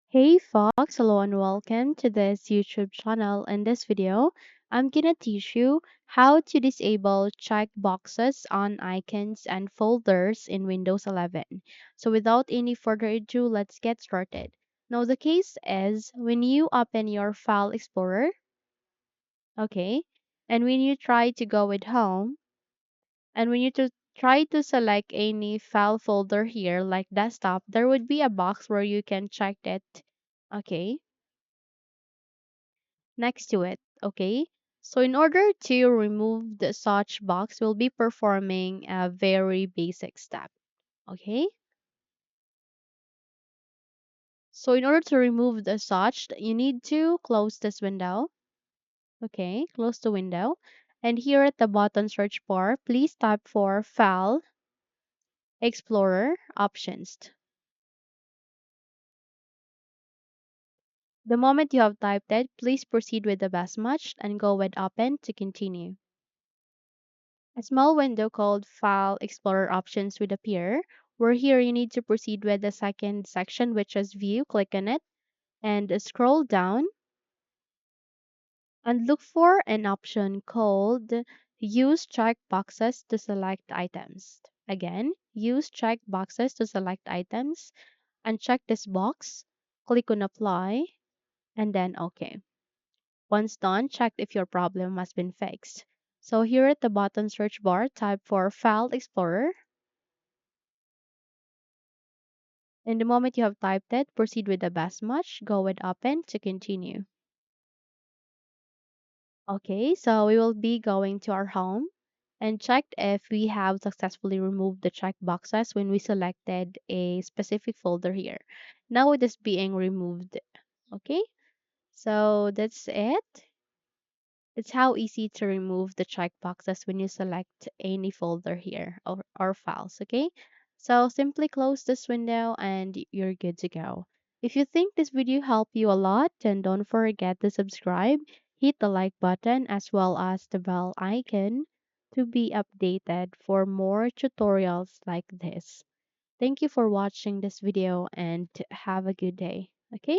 Hey Fox, hello and welcome to this YouTube channel. In this video, I'm gonna teach you how to disable checkboxes on icons and folders in Windows 11. So without any further ado, let's get started. Now the case is when you open your File Explorer, okay, and when you try to go with Home, and when you try to select any file folder here like desktop, there would be a box where you can check it, okay, next to it. Okay. So in order to remove the such box, we'll be performing a very basic step. Okay. So in order to remove the such, you need to close this window. Okay. Close the window. And here at the bottom search bar, please type for File Explorer Options. The moment you have typed it, please proceed with the best match and go with Open to continue. A small window called File Explorer Options would appear, where here you need to proceed with the second section, which is View. Click on it and scroll down and look for an option called Use checkboxes to select items. Again, use checkboxes to select items and check this box. Click on Apply and then OK. Once done, check if your problem has been fixed. So here at the bottom search bar, type for File Explorer. And the moment you have typed it, proceed with the best match. Go with Open to continue. Okay, so we will be going to our home and checked if we have successfully removed the check boxes when we selected a specific folder here. Now it is being removed. Okay, so that's it. It's how easy to remove the checkboxes when you select any folder here or files, okay? So simply close this window and you're good to go. If you think this video helped you a lot, then don't forget to subscribe, hit the like button as well as the bell icon to be updated for more tutorials like this. Thank you for watching this video and have a good day, okay?